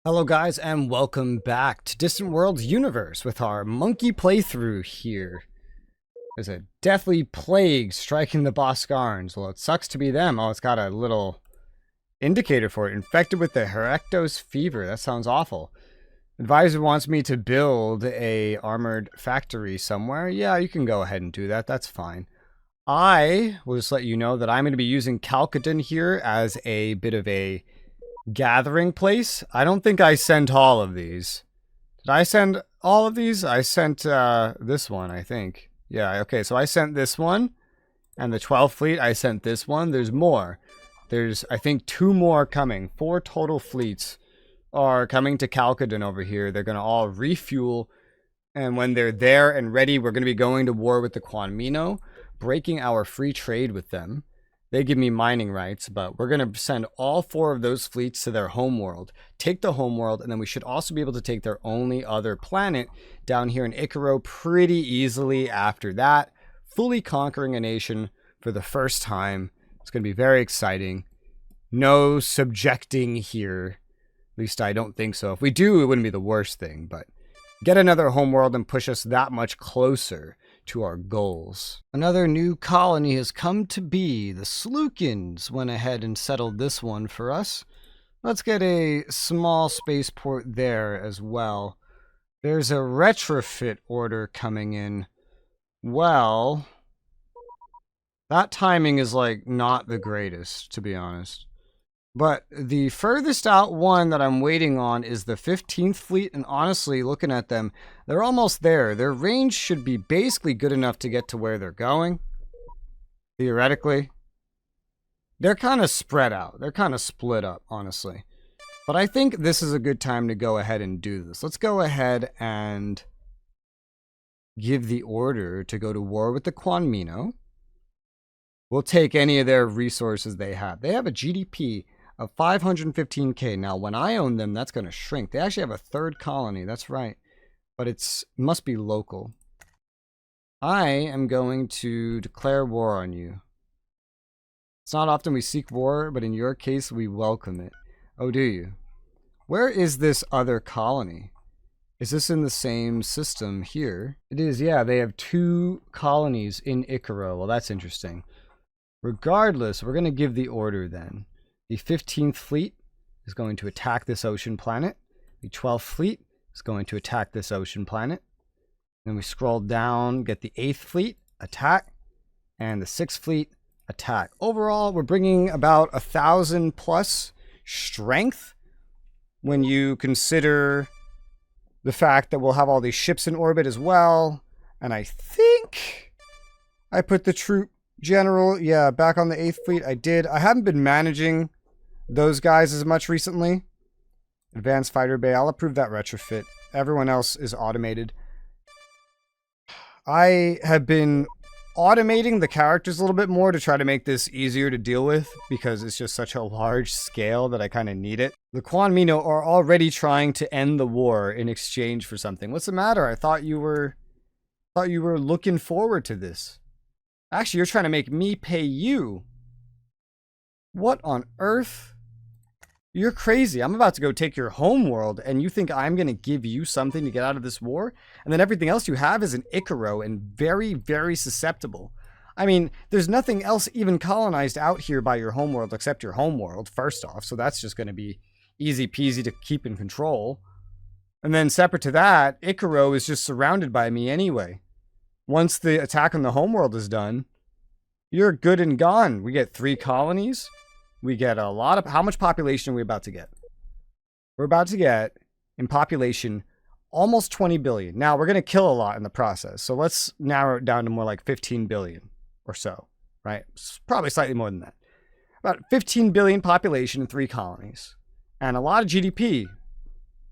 Hello guys and welcome back to Distant Worlds Universe with our monkey playthrough here. There's a deathly plague striking the Boscarns. Well, it sucks to be them. Oh, it's got a little indicator for it. Infected with the Herectos fever. That sounds awful. Advisor wants me to build a armored factory somewhere. Yeah, you can go ahead and do that. That's fine. I will just let you know that I'm going to be using Calcadon here as a bit of a gathering place. I don't think I sent all of these. Did I send all of these? I sent this one, I think. Yeah, okay, so I sent this one. And the 12th fleet, I sent this one. There's more. There's, I think, 2 more coming. 4 total fleets are coming to Calcadon over here. They're going to all refuel. And when they're there and ready, we're going to be going to war with the Quanmino, breaking our free trade with them. They give me mining rights, but we're going to send all 4 of those fleets to their homeworld, take the homeworld, and then we should also be able to take their only other planet down here in Icaro pretty easily after that, fully conquering a nation for the first time. It's going to be very exciting. No subjecting here. At least I don't think so. If we do, it wouldn't be the worst thing, but get another homeworld and push us that much closer to our goals. Another new colony has come to be. The Slookins went ahead and settled this one for us. Let's get a small spaceport there as well. There's a retrofit order coming in. Well, that timing is like not the greatest, to be honest. But the furthest out one that I'm waiting on is the 15th fleet, and honestly, looking at them, they're almost there. Their range should be basically good enough to get to where they're going, theoretically. They're kind of spread out. They're kind of split up, honestly. But I think this is a good time to go ahead and do this. Let's go ahead and give the order to go to war with the Quanmino. We'll take any of their resources they have. They have a GDP of 515k. Now, when I own them, that's going to shrink. They actually have a 3rd colony. That's right. But it must be local. I am going to declare war on you. It's not often we seek war, but in your case, we welcome it. Oh, do you? Where is this other colony? Is this in the same system here? It is, yeah. They have 2 colonies in Icaro. Well, that's interesting. Regardless, we're going to give the order then. The 15th fleet is going to attack this ocean planet. The 12th fleet is going to attack this ocean planet. Then we scroll down, get the 8th fleet, attack, and the 6th fleet, attack. Overall, we're bringing about 1,000 plus strength when you consider the fact that we'll have all these ships in orbit as well. And I think I put the troop general, yeah, back on the 8th fleet. I did. I haven't been managing those guys as much recently. Advanced fighter bay. I'll approve that retrofit. Everyone else is automated. I have been automating the characters a little bit more to try to make this easier to deal with because it's just such a large scale that I kind of need it. The Quanmino are already trying to end the war in exchange for something. What's the matter? I thought you were looking forward to this. Actually, you're trying to make me pay you. What on earth? You're crazy. I'm about to go take your homeworld, and you think I'm going to give you something to get out of this war? And then everything else you have is an Icaro and very, very susceptible. I mean, there's nothing else even colonized out here by your homeworld except your homeworld, first off. So that's just going to be easy peasy to keep in control. And then separate to that, Icaro is just surrounded by me anyway. Once the attack on the homeworld is done, you're good and gone. We get 3 colonies. We get a lot of... How much population are we about to get? We're about to get, in population, almost 20 billion. Now, we're going to kill a lot in the process. So let's narrow it down to more like 15 billion or so, right? Probably slightly more than that. About 15 billion population and 3 colonies. And a lot of GDP,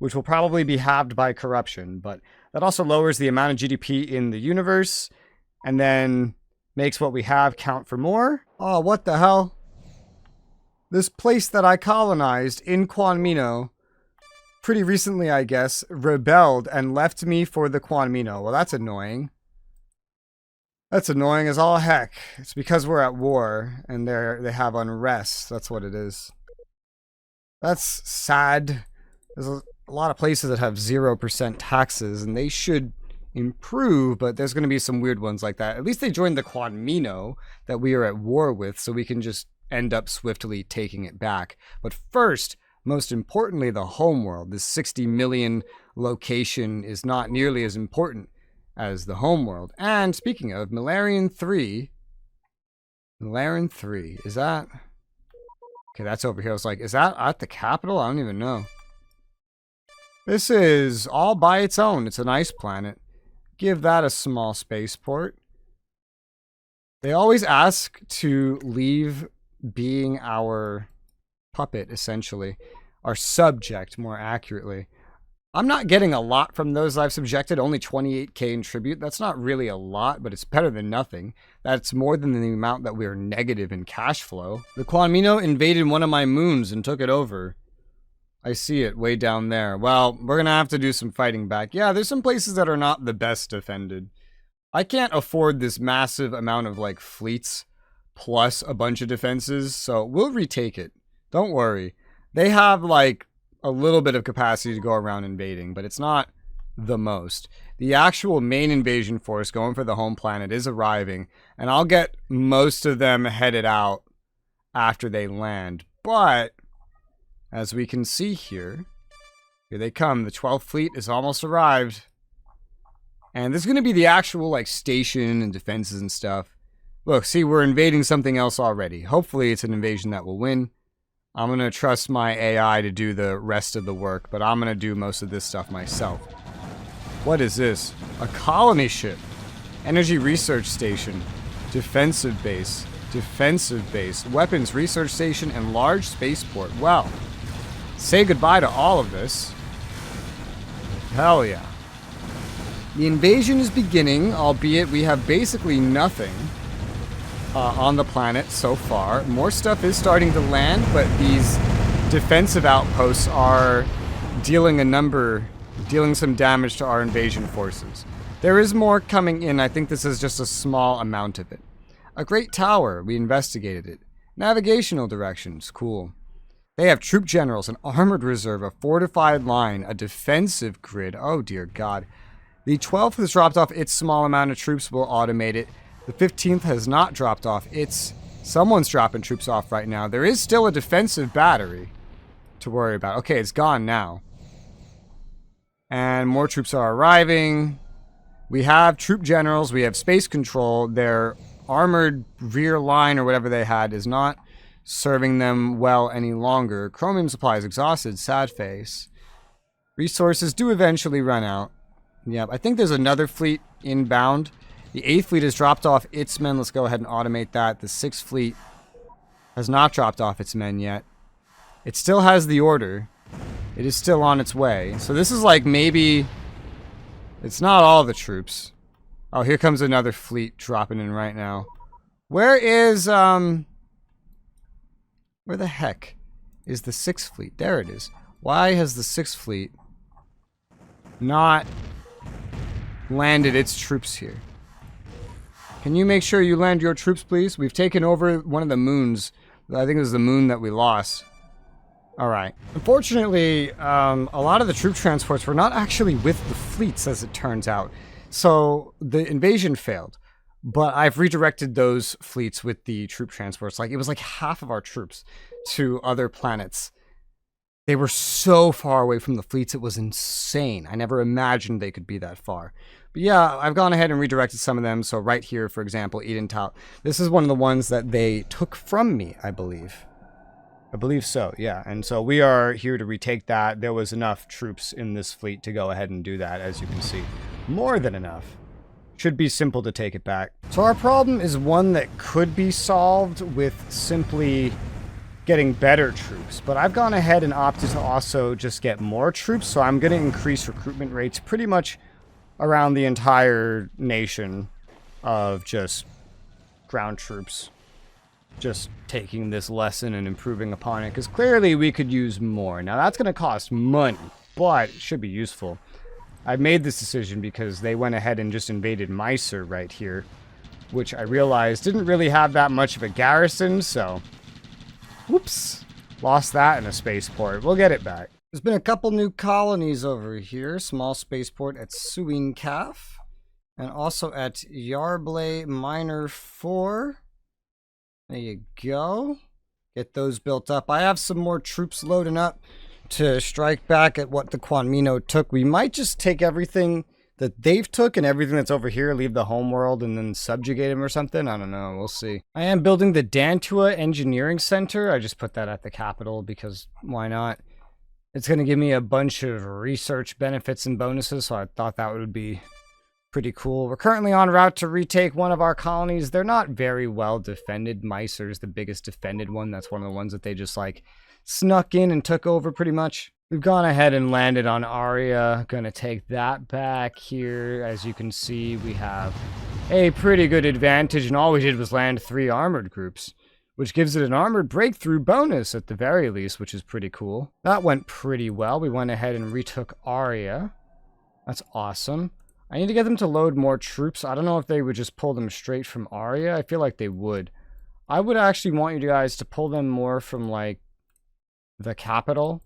which will probably be halved by corruption, but that also lowers the amount of GDP in the universe and then makes what we have count for more. Oh, what the hell? This place that I colonized in Quanmino, pretty recently, I guess, rebelled and left me for the Quanmino. Well, that's annoying. That's annoying as all heck. It's because we're at war and they have unrest. That's what it is. That's sad. There's a lot of places that have 0% taxes, and they should improve, but there's going to be some weird ones like that. At least they joined the Quadmino that we are at war with, so we can just end up swiftly taking it back. But first, most importantly, the homeworld. This 60 million location is not nearly as important as the homeworld. And speaking of, Milarian 3, is that... Okay, that's over here. I was like, is that at the capital? I don't even know. This is all by its own. It's a nice planet. Give that a small spaceport. They always ask to leave being our puppet, essentially. Our subject, more accurately. I'm not getting a lot from those I've subjected. Only 28k in tribute. That's not really a lot, but it's better than nothing. That's more than the amount that we are negative in cash flow. The Quadmino invaded one of my moons and took it over. I see it way down there. Well, we're gonna have to do some fighting back. Yeah, there's some places that are not the best defended. I can't afford this massive amount of, like, fleets plus a bunch of defenses, so we'll retake it. Don't worry. They have, like, a little bit of capacity to go around invading, but it's not the most. The actual main invasion force going for the home planet is arriving, and I'll get most of them headed out after they land. But as we can see here they come. The 12th fleet is almost arrived. And this is going to be the actual, like, station and defenses and stuff. Look, see, we're invading something else already. Hopefully it's an invasion that will win. I'm going to trust my AI to do the rest of the work, but I'm going to do most of this stuff myself. What is this? A colony ship. Energy research station. Defensive base. Defensive base. Weapons research station and large spaceport. Well, say goodbye to all of this. Hell yeah. The invasion is beginning, albeit we have basically nothing on the planet so far. More stuff is starting to land, but these defensive outposts are dealing some damage to our invasion forces. There is more coming in. I think this is just a small amount of it. A great tower. We investigated it. Navigational directions. Cool. They have troop generals, an armored reserve, a fortified line, a defensive grid. Oh, dear God. The 12th has dropped off its small amount of troops. We'll automate it. The 15th has not dropped off its... Someone's dropping troops off right now. There is still a defensive battery to worry about. Okay, it's gone now. And more troops are arriving. We have troop generals. We have space control. Their armored rear line or whatever they had is not serving them well any longer. Chromium supplies exhausted. Sad face. Resources do eventually run out. Yep, I think there's another fleet inbound. The 8th fleet has dropped off its men. Let's go ahead and automate that. The 6th fleet has not dropped off its men yet. It still has the order. It is still on its way. So this is like maybe... It's not all the troops. Oh, here comes another fleet dropping in right now. Where is, where the heck is the 6th fleet? There it is. Why has the 6th fleet not landed its troops here? Can you make sure you land your troops, please? We've taken over one of the moons. I think it was the moon that we lost. Alright. Unfortunately, a lot of the troop transports were not actually with the fleets, as it turns out. So, the invasion failed. But I've redirected those fleets with the troop transports. Like, it was like half of our troops to other planets. They were so far away from the fleets, it was insane. I never imagined they could be that far. But yeah, I've gone ahead and redirected some of them. So right here, for example, Edental. This is one of the ones that they took from me, I believe. I believe so, yeah. And so we are here to retake that. There was enough troops in this fleet to go ahead and do that, as you can see. More than enough. Should be simple to take it back. So our problem is one that could be solved with simply getting better troops. But I've gone ahead and opted to also just get more troops. So I'm going to increase recruitment rates pretty much around the entire nation of just ground troops. Just taking this lesson and improving upon it. Because clearly we could use more. Now that's going to cost money, but it should be useful. I made this decision because they went ahead and just invaded Mysore right here, which I realized didn't really have that much of a garrison, so whoops, lost that in a spaceport. We'll get it back. There's been a couple new colonies over here. Small spaceport at Suingcaf. And also at Yarblay Minor 4. There you go. Get those built up. I have some more troops loading up to strike back at what the Quanmino took. We might just take everything that they've took and everything that's over here, leave the homeworld, and then subjugate them or something. I don't know. We'll see. I am building the Dantua Engineering Center. I just put that at the capital because why not? It's going to give me a bunch of research benefits and bonuses, so I thought that would be pretty cool. We're currently en route to retake one of our colonies. They're not very well defended. Meiser's the biggest defended one. That's one of the ones that they just like snuck in and took over pretty much. We've gone ahead and landed on Aria. Gonna take that back here. As you can see, we have a pretty good advantage, and all we did was land 3 armored groups, which gives it an armored breakthrough bonus at the very least, which is pretty cool. That went pretty well. We went ahead and retook Aria. That's awesome. I need to get them to load more troops. I don't know if they would just pull them straight from Aria. I feel like they would. I would actually want you guys to pull them more from, like, the capital.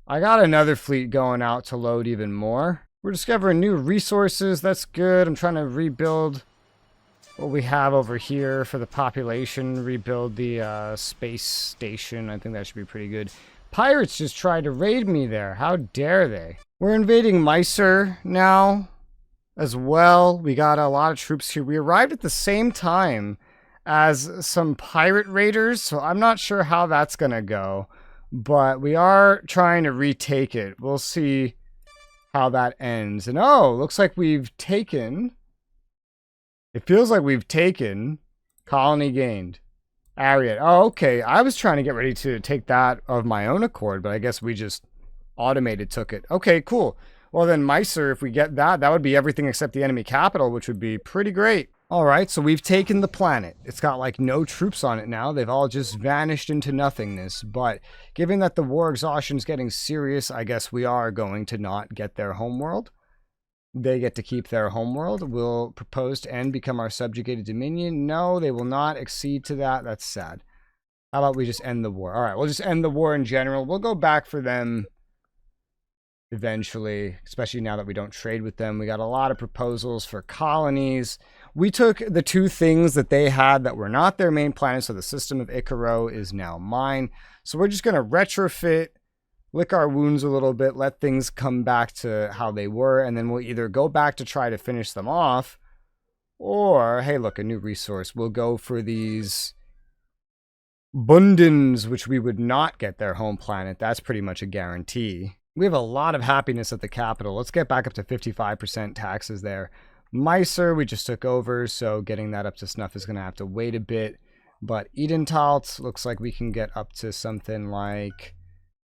I got another fleet going out to load even more. We're discovering new resources. That's good. I'm trying to rebuild what we have over here for the population. Rebuild the space station. I think that should be pretty good. Pirates just tried to raid me there. How dare they? We're invading Meiser now as well. We got a lot of troops here. We arrived at the same time as some pirate raiders, so I'm not sure how that's gonna go. But we are trying to retake it. We'll see how that ends. And oh, looks like we've taken... It feels like we've taken colony gained. Ariat. Oh, okay. I was trying to get ready to take that of my own accord, but I guess we just automated took it. Okay, cool. Well then, Meiser, if we get that, that would be everything except the enemy capital, which would be pretty great. Alright, so we've taken the planet. It's got like no troops on it now. They've all just vanished into nothingness. But given that the war exhaustion is getting serious, I guess we are going to not get their homeworld. They get to keep their homeworld. We'll propose to end, become our subjugated dominion. No, they will not accede to that. That's sad. How about we just end the war? Alright, we'll just end the war in general. We'll go back for them eventually, especially now that we don't trade with them. We got a lot of proposals for colonies. We took the 2 things that they had that were not their main planet, so the system of Icaro is now mine. So we're just going to retrofit, lick our wounds a little bit, let things come back to how they were, and then we'll either go back to try to finish them off, or, hey, look, a new resource. We'll go for these Bundens, which we would not get their home planet. That's pretty much a guarantee. We have a lot of happiness at the capital. Let's get back up to 55% taxes there. Meiser, we just took over, so getting that up to snuff is going to have to wait a bit. But Edentalt looks like we can get up to something like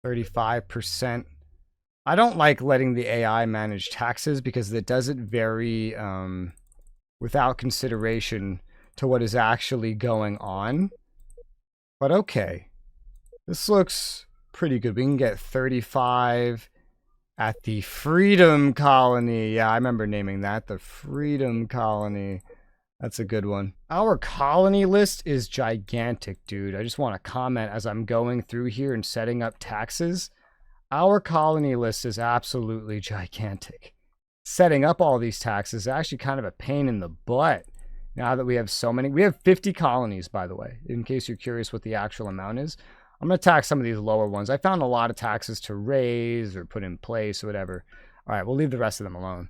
35%. I don't like letting the AI manage taxes because it does it very without consideration to what is actually going on. But okay, this looks pretty good. We can get 35 at the Freedom Colony. Yeah, I remember naming that the Freedom Colony. That's a good one. Our colony list is gigantic, dude. I just want to comment as I'm going through here and setting up taxes. Our colony list is absolutely gigantic. Setting up all these taxes is actually kind of a pain in the butt. Now that we have so many. We have 50 colonies, by the way, in case you're curious what the actual amount is. I'm going to tax some of these lower ones. I found a lot of taxes to raise or put in place or whatever. All right, we'll leave the rest of them alone.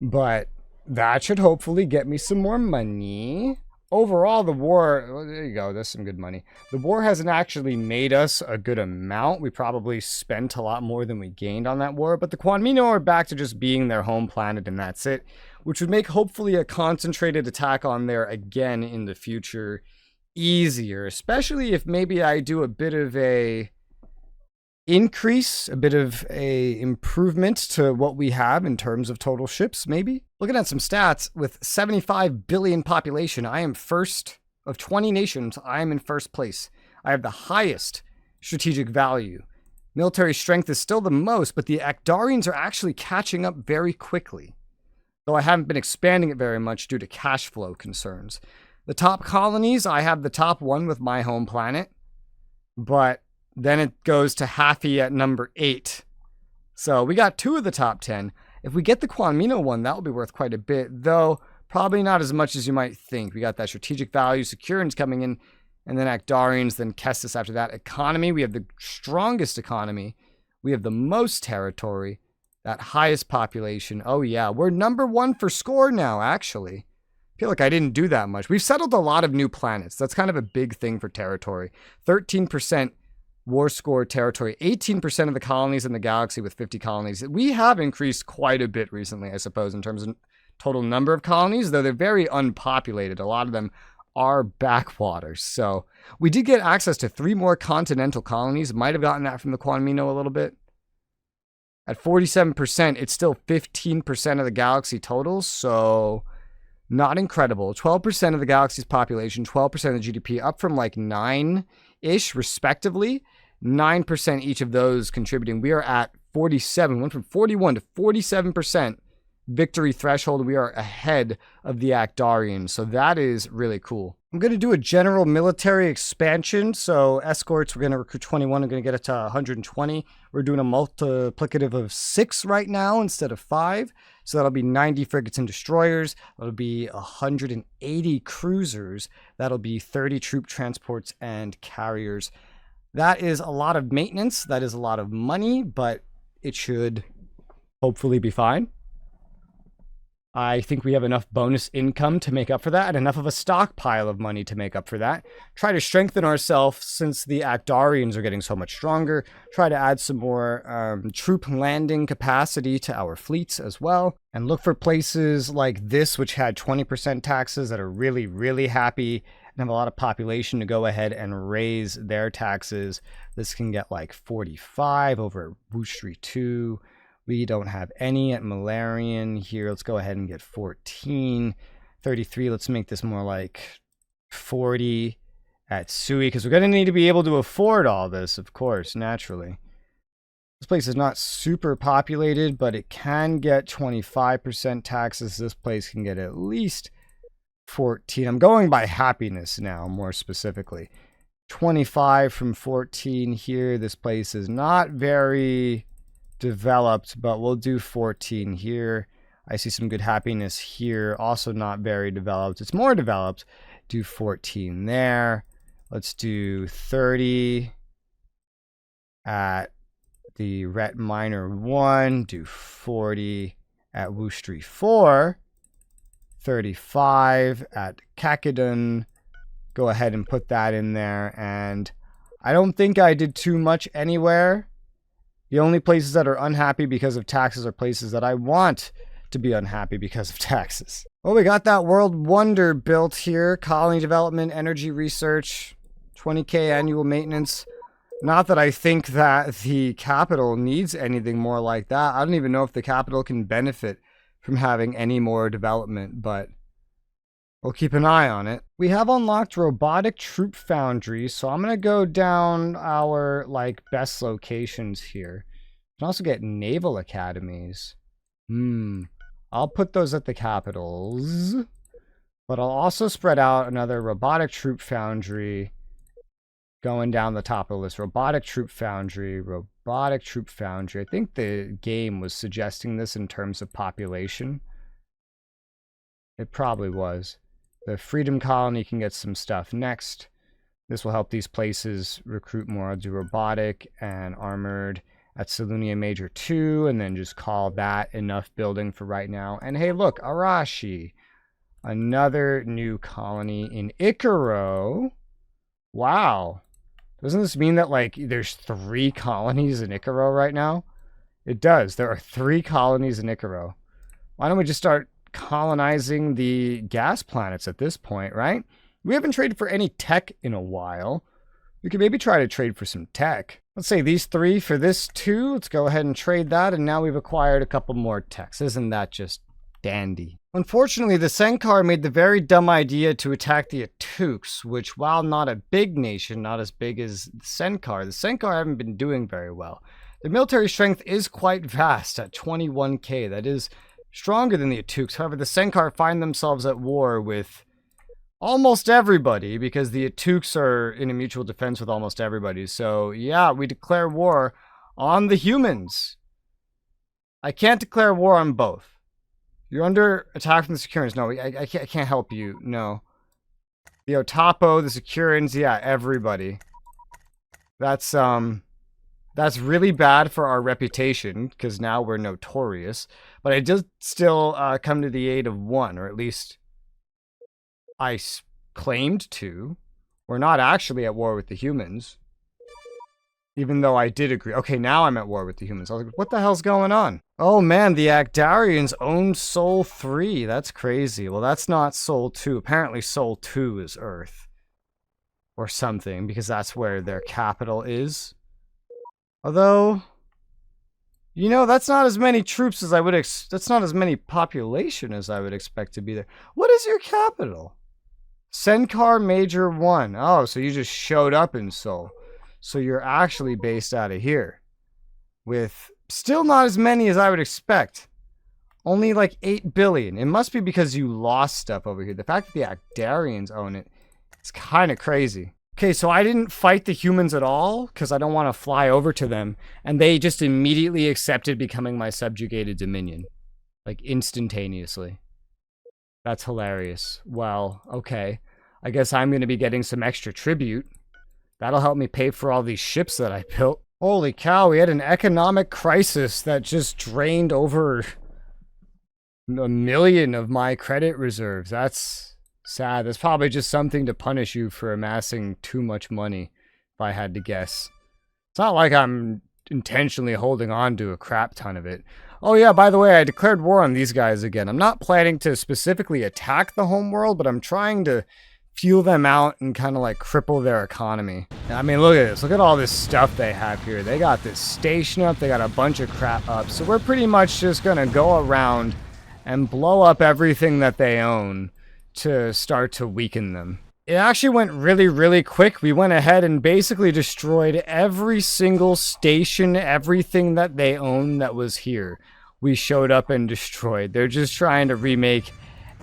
But that should hopefully get me some more money. Overall, the war... Well, there you go. There's some good money. The war hasn't actually made us a good amount. We probably spent a lot more than we gained on that war. But the Quanmino are back to just being their home planet, and that's it. Which would make, hopefully, a concentrated attack on there again in the future easier, especially if maybe I do a bit of a increase, a bit of a improvement to what we have in terms of total ships, maybe. Looking at some stats, with 75 billion population, I am first of 20 nations. I am in first place. I have the highest strategic value. Military strength is still the most, but the Akdarians are actually catching up very quickly, though I haven't been expanding it very much due to cash flow concerns. The top colonies, I have the top one with my home planet, but Then it goes to Happy at number 8. So we got 2 of the top 10. If we get the Quanmino one, that will be worth quite a bit, though probably not as much as you might think. We got that strategic value, Securans coming in, and then Akdarians, then Kestis after that. Economy, we have the strongest economy. We have the most territory, that highest population. Oh yeah, we're number 1 for score now, actually. I feel like I didn't do that much. We've settled a lot of new planets. That's kind of a big thing for territory. 13% war score territory, 18% of the colonies in the galaxy with 50 colonies. We have increased quite a bit recently, I suppose, in terms of total number of colonies, though they're very unpopulated. A lot of them are backwaters. So we did get access to 3 more continental colonies. Might have gotten that from the Quanmino a little bit. At 47%, it's still 15% of the galaxy total, so not incredible. 12% of the galaxy's population, 12% of the GDP, up from like 9-ish respectively. 9% each of those contributing. We are at 47, went from 41 to 47% victory threshold. We are ahead of the Akdarians, so that is really cool. I'm going to do a general military expansion. So escorts, we're going to recruit 21. I'm going to get it to 120. We're doing a multiplicative of 6 right now instead of 5. So that'll be 90 frigates and destroyers. That'll be 180 cruisers. That'll be 30 troop transports and carriers. That is a lot of maintenance. That is a lot of money, but it should hopefully be fine. I think we have enough bonus income to make up for that, and enough of a stockpile of money to make up for that. Try to strengthen ourselves since the Akdarians are getting so much stronger. Try to add some more troop landing capacity to our fleets as well. And look for places like this, which had 20% taxes, that are really, really happy and have a lot of population to go ahead and raise their taxes. This can get like 45 over at Woostry 2. We don't have any at Malarian here. Let's go ahead and get 14. 33, let's make this more like 40 at Sui, because we're going to need to be able to afford all this, of course, naturally. This place is not super populated, but it can get 25% taxes. This place can get at least 14. I'm going by happiness now, more specifically. 25 from 14 here. This place is not very developed, but we'll do 14 here. I see some good happiness here. Also not very developed. It's more developed. Do 14 there. Let's do 30 at the Ret Minor 1. Do 40 at Woostry 4. 35 at Kakadun. Go ahead and put that in there. And I don't think I did too much anywhere. The only places that are unhappy because of taxes are places that I want to be unhappy because of taxes. Well, we got that World Wonder built here. Colony development, energy research, 20k annual maintenance. Not that I think that the capital needs anything more like that. I don't even know if the capital can benefit from having any more development, but we'll keep an eye on it. We have unlocked robotic troop foundries, so I'm gonna go down our best locations here. You can also get naval academies. I'll put those at the capitals, but I'll also spread out another robotic troop foundry going down the top of the list. Robotic troop foundry, robotic troop foundry. I think the game was suggesting this in terms of population. It probably was. The Freedom Colony can get some stuff next. This will help these places recruit more. I'll do robotic and armored at Salunia Major 2, and then just call that enough building for right now. And hey, look, Arashi. Another new colony in Icaro. Wow. Doesn't this mean that, there's 3 colonies in Icaro right now? It does. There are 3 colonies in Icaro. Why don't we just start colonizing the gas planets at this point, right? We haven't traded for any tech in a while. We could maybe try to trade for some tech. Let's say these 3 for this 2. Let's go ahead and trade that, and now we've acquired a couple more techs. Isn't that just dandy? Unfortunately, the Senkar made the very dumb idea to attack the Atuks, which, while not a big nation, not as big as the Senkar haven't been doing very well. The military strength is quite vast at 21k. That is stronger than the Atuks. However, the Senkar find themselves at war with almost everybody, because the Atukes are in a mutual defense with almost everybody. So, yeah, we declare war on the humans. I can't declare war on both. You're under attack from the Securans. No, I can't help you. No. The Otapo, the Securans, yeah, everybody. That's really bad for our reputation, because now we're notorious. But I did still come to the aid of one, or at least I claimed to. We're not actually at war with the humans. Even though I did agree. Okay, now I'm at war with the humans. I was like, what the hell's going on? Oh man, the Akdarians own Sol 3. That's crazy. Well, that's not Sol 2. Apparently Sol 2 is Earth. Or something, because that's where their capital is. Although, you know, that's not as many troops as I would that's not as many population as I would expect to be there. What is your capital? Senkar Major 1. Oh, so you just showed up in Seoul. So you're actually based out of here. With still not as many as I would expect. Only like 8 billion. It must be because you lost stuff over here. The fact that the Akdarians own it, it's kind of crazy. Okay, so I didn't fight the humans at all because I don't want to fly over to them. And they just immediately accepted becoming my subjugated dominion. Like instantaneously. That's hilarious. Well, okay. I guess I'm going to be getting some extra tribute. That'll help me pay for all these ships that I built. Holy cow, we had an economic crisis that just drained over 1 million of my credit reserves. That's sad. That's probably just something to punish you for amassing too much money, if I had to guess. It's not like I'm intentionally holding on to a crap ton of it. Oh yeah, by the way, I declared war on these guys again. I'm not planning to specifically attack the homeworld, but I'm trying to fuel them out and kind of like cripple their economy. I mean, look at this. Look at all this stuff they have here. They got this station up. They got a bunch of crap up. So we're pretty much just going to go around and blow up everything that they own to start to weaken them. It actually went really, really quick. We went ahead and basically destroyed every single station, everything that they own that was here. We showed up and destroyed. They're just trying to remake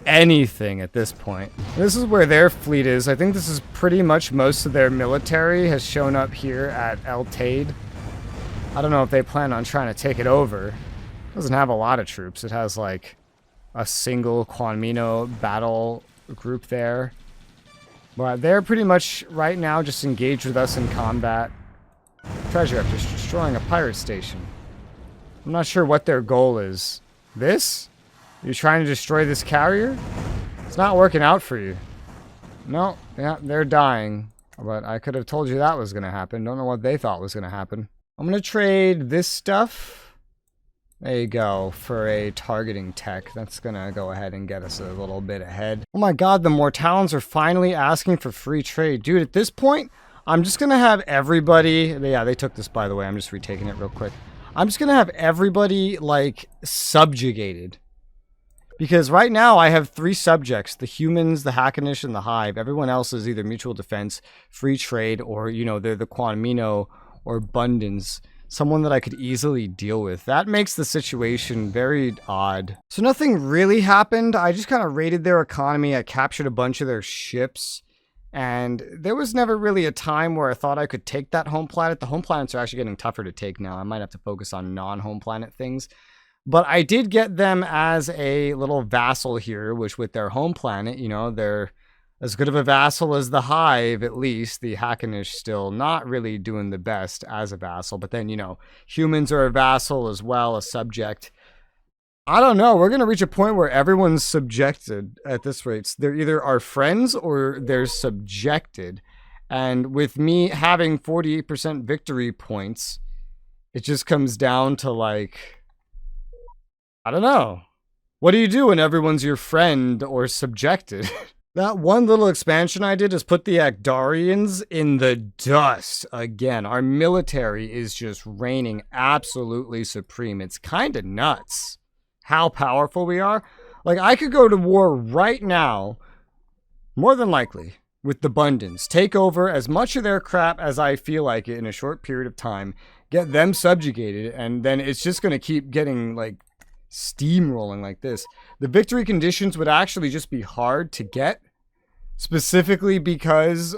anything at this point. This is where their fleet is. I think this is pretty much most of their military has shown up here at El Tade. I don't know if they plan on trying to take it over. It doesn't have a lot of troops. It has like a single Quanmino battle group there. But they're pretty much right now just engaged with us in combat. Treasure after destroying a pirate station. I'm not sure what their goal is. This? You trying to destroy this carrier? It's not working out for you. No, yeah, they're dying. But I could have told you that was going to happen. Don't know what they thought was going to happen. I'm going to trade this stuff. There you go, for a targeting tech. That's going to go ahead and get us a little bit ahead. Oh my god, the Mortallons are finally asking for free trade. Dude, at this point, I'm just going to have everybody... Yeah, they took this, by the way. I'm just retaking it real quick. I'm just going to have everybody, like, subjugated. Because right now I have 3 subjects, the humans, the Hackanish, and the Hive. Everyone else is either mutual defense, free trade, or, you know, they're the Quanmino or Bundans. Someone that I could easily deal with. That makes the situation very odd. So nothing really happened. I just kind of raided their economy. I captured a bunch of their ships. And there was never really a time where I thought I could take that home planet. The home planets are actually getting tougher to take now. I might have to focus on non-home planet things. But I did get them as a little vassal here, which with their home planet, you know, they're as good of a vassal as the Hive, at least. The Hackanish still not really doing the best as a vassal. But then, you know, humans are a vassal as well, a subject. I don't know. We're going to reach a point where everyone's subjected at this rate. They're either our friends or they're subjected. And with me having 48% victory points, it just comes down to like... I don't know. What do you do when everyone's your friend or subjected? That one little expansion I did is put the Akdarians in the dust again. Our military is just reigning absolutely supreme. It's kind of nuts how powerful we are. Like, I could go to war right now, more than likely, with the Bundans. Take over as much of their crap as I feel like it in a short period of time. Get them subjugated, and then it's just going to keep getting, like, steamrolling like this. The victory conditions would actually just be hard to get. specifically because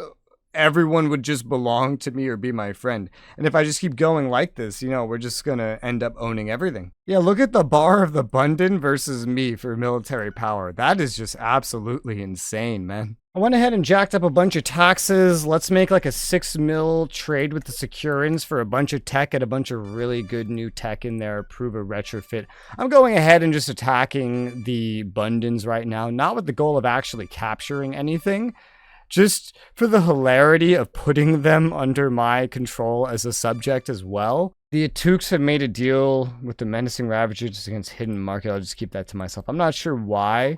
everyone would just belong to me or be my friend. And if I just keep going like this, we're just gonna end up owning everything. Yeah, look at the bar of the Bundin versus me for military power. That is just absolutely insane, man. I went ahead and jacked up a bunch of taxes. Let's make like a 6 mil trade with the Securans for a bunch of tech, get a bunch of really good new tech in there, prove a retrofit. I'm going ahead and just attacking the Bundins right now, not with the goal of actually capturing anything, just for the hilarity of putting them under my control as a subject as well. The Atuks have made a deal with the Menacing Ravagers against Hidden Market. I'll just keep that to myself. I'm not sure why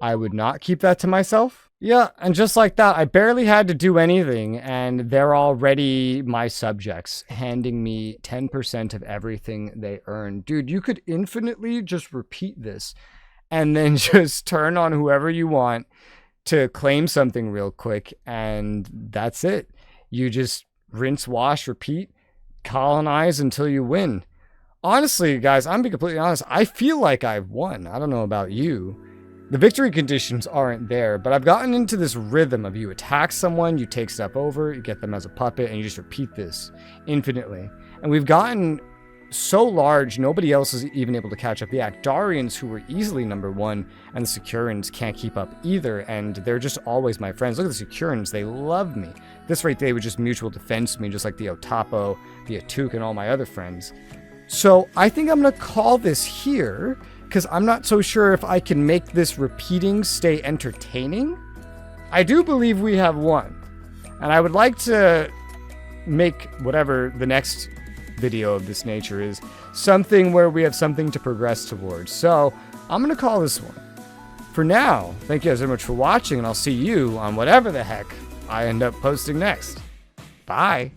I would not keep that to myself. Yeah, and just like that, I barely had to do anything, and they're already my subjects, handing me 10% of everything they earn. Dude, you could infinitely just repeat this, and then just turn on whoever you want to claim something real quick, and that's it. You just rinse, wash, repeat, colonize until you win. Honestly, guys, I'm being completely honest, I feel like I've won. I don't know about you. The victory conditions aren't there, but I've gotten into this rhythm of you attack someone, you take stuff over, you get them as a puppet, and you just repeat this infinitely. And we've gotten so large, nobody else is even able to catch up. The Actarians, who were easily number one, and the Securans can't keep up either, and they're just always my friends. Look at the Securans, they love me. This rate, they would just mutual defense me, just like the Otapo, the Atuk, and all my other friends. So I think I'm going to call this here, because I'm not so sure if I can make this repeating stay entertaining. I do believe we have won, and I would like to make whatever the next video of this nature is something where we have something to progress towards. So I'm going to call this one. For now, thank you guys very much for watching, and I'll see you on whatever the heck I end up posting next. Bye.